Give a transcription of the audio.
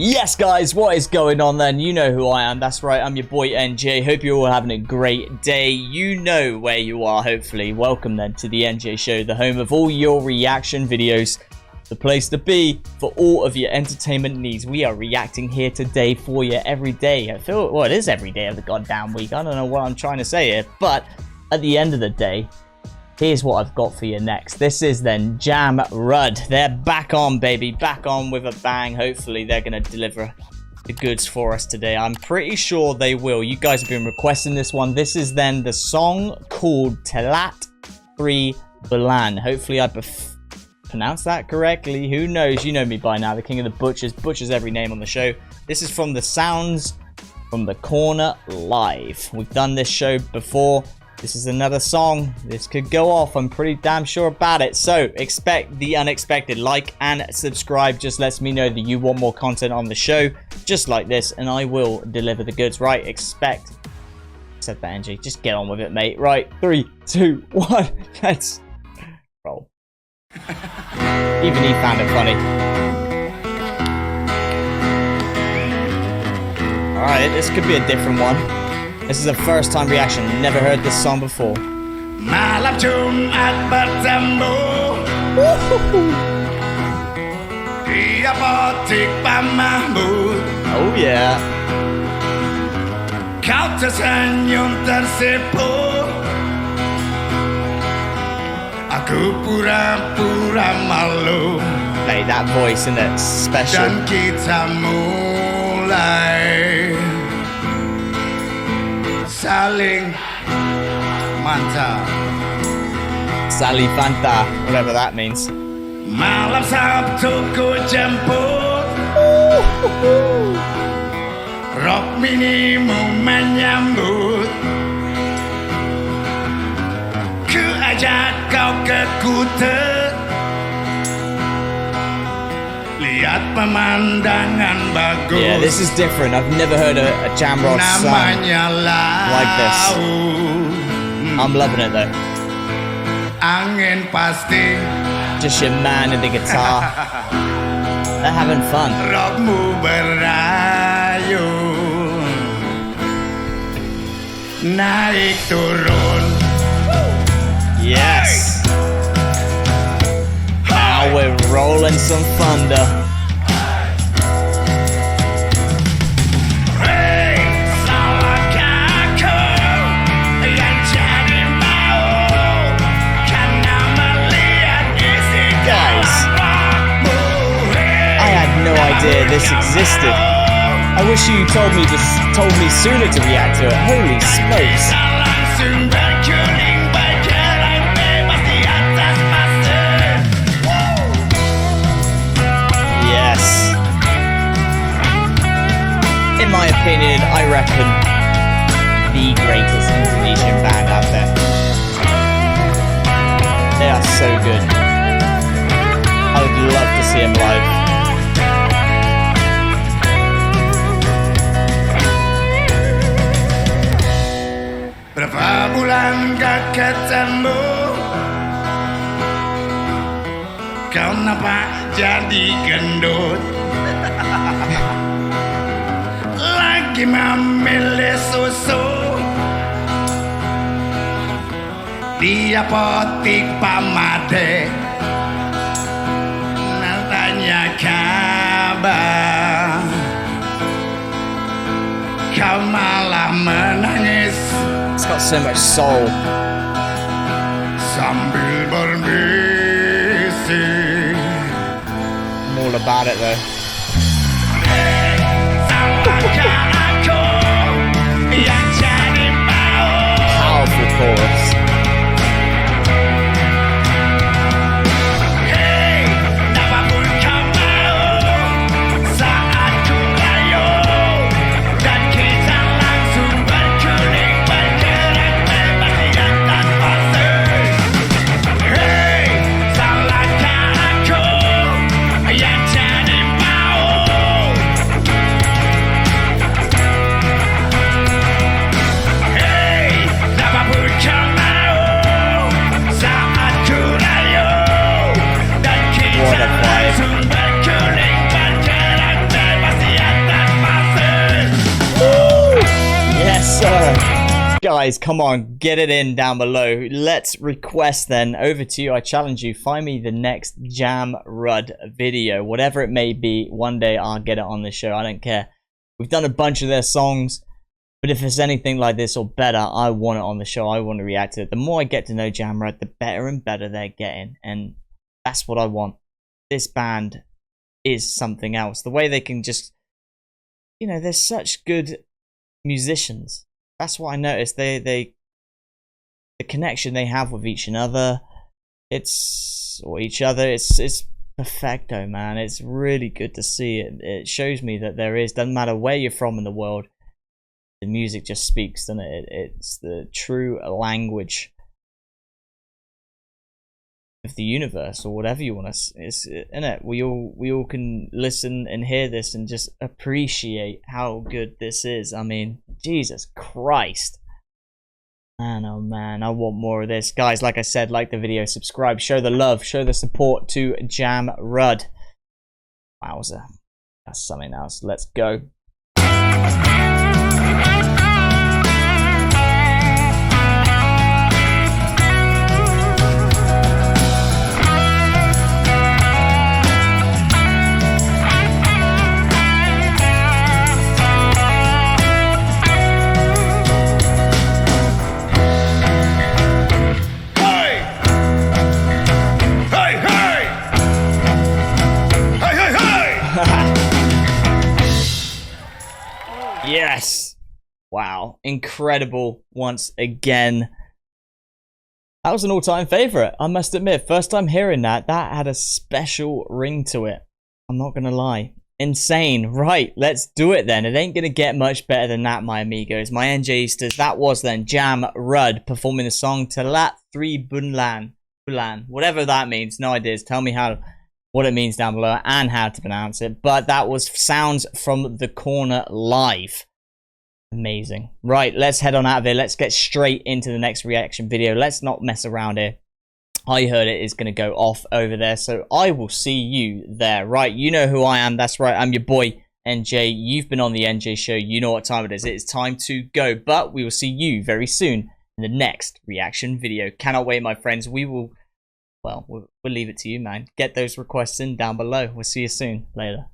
Yes, guys, what is going on then? You know who I am. That's right, I'm your boy NJ. Hope you're all having a great day. You know where you are, hopefully. Welcome then to the NJ Show, the home of all your reaction videos. The place to be for all of your entertainment needs. We are reacting here today for you every day. I feel, well, it is every day of the goddamn week. I don't know what I'm trying to say here, but at the end of the day, here's what I've got for you next. This is then Jamrud. They're back on, baby. Back on with a bang. Hopefully, they're going to deliver the goods for us today. I'm pretty sure they will. You guys have been requesting this one. This is then the song called Telat 3 Bulan. Hopefully, I pronounced that correctly. Who knows? You know me by now. The king of the butchers. Butchers every name on the show. This is from the Sounds from the Corner Live. We've done this show before. This is another song. This could go off. I'm pretty damn sure about it. So, expect the unexpected. Like and subscribe just lets me know that you want more content on the show. Just like this. And I will deliver the goods. Right, expect. Said that, NG. Just get on with it, mate. Right, 3, 2, 1. Let's roll. Even he found it funny. Alright, this could be a different one. This is a first time reaction. Never heard this song before. Malam Jumat bertemu di apotik Pak Mahmud. Oh yeah. Kau tersenyum tersipu. Aku pura-pura malu. Play that voice in it. Special. Dan kita mulai saling mantap. Sally Fanta, whatever that means. Malam Sabtu ku jemput. Rok minimu menyambut. Ku ajak kau ke Kuta. Lihat pemandangan bagus. Yeah, this is different. I've never heard a Jamrud song like this. I'm loving it though. Angin pasti. Just your man and the guitar. They're having fun. Rokmu berayun. Naik turun. Yes. Now we're rolling some thunder. This existed. I wish you told me sooner to react to it. Holy smokes. Yes. In my opinion, I reckon the greatest Indonesian band out there. They are so good. I would love to see them live. Berapa bulan gak ketemu. Kau nampak jadi gendut. Lagi memilih susu di apotik Pak Made. Tanya kabar. Kau malah menangis. It's got so much soul. Sambil berbisik. I'm all about it though. Powerful chorus. Come Guys, come on, get it in down below. Let's request then. Over to you. I challenge you. Find me the next Jamrud video. Whatever it may be, one day I'll get it on the show. I don't care. We've done a bunch of their songs. But if it's anything like this or better, I want it on the show. I want to react to it. The more I get to know Jamrud, the better and better they're getting. And that's what I want. This band is something else. The way they can just... You know, they're such good musicians. That's what I noticed. The connection they have with each other, it's perfecto, man. It's really good to see it. It shows me that doesn't matter where you're from in the world, the music just speaks, doesn't it? It's the true language of the universe, or whatever you want to. It's in it. We all can listen and hear this and just appreciate how good this is. I mean, Jesus Christ, man, oh man, I want more of this, guys. Like I said, like the video, subscribe, show the love, show the support to Jamrud. Wowza, that's something else. Let's go. Yes! Wow. Incredible once again. That was an all-time favourite, I must admit. First time hearing that had a special ring to it. I'm not gonna lie. Insane. Right, let's do it then. It ain't gonna get much better than that, my amigos. My NJsters, that was then Jamrud performing the song Telat 3 Bulan. Whatever that means, no ideas. Tell me what it means down below and how to pronounce it. But that was Sounds from the Corner live. Amazing. Right, let's head on out of here. Let's get straight into the next reaction video. Let's not mess around here. I heard it is going to go off over there, so I will see you there. Right, you know who I am. That's right, I'm your boy NJ. You've been on the NJ show. You know what time it is. It is time to go, but we will see you very soon in the next reaction video. Cannot wait, my friends. Well, we'll leave it to you, man. Get those requests in down below. We'll see you soon. Later.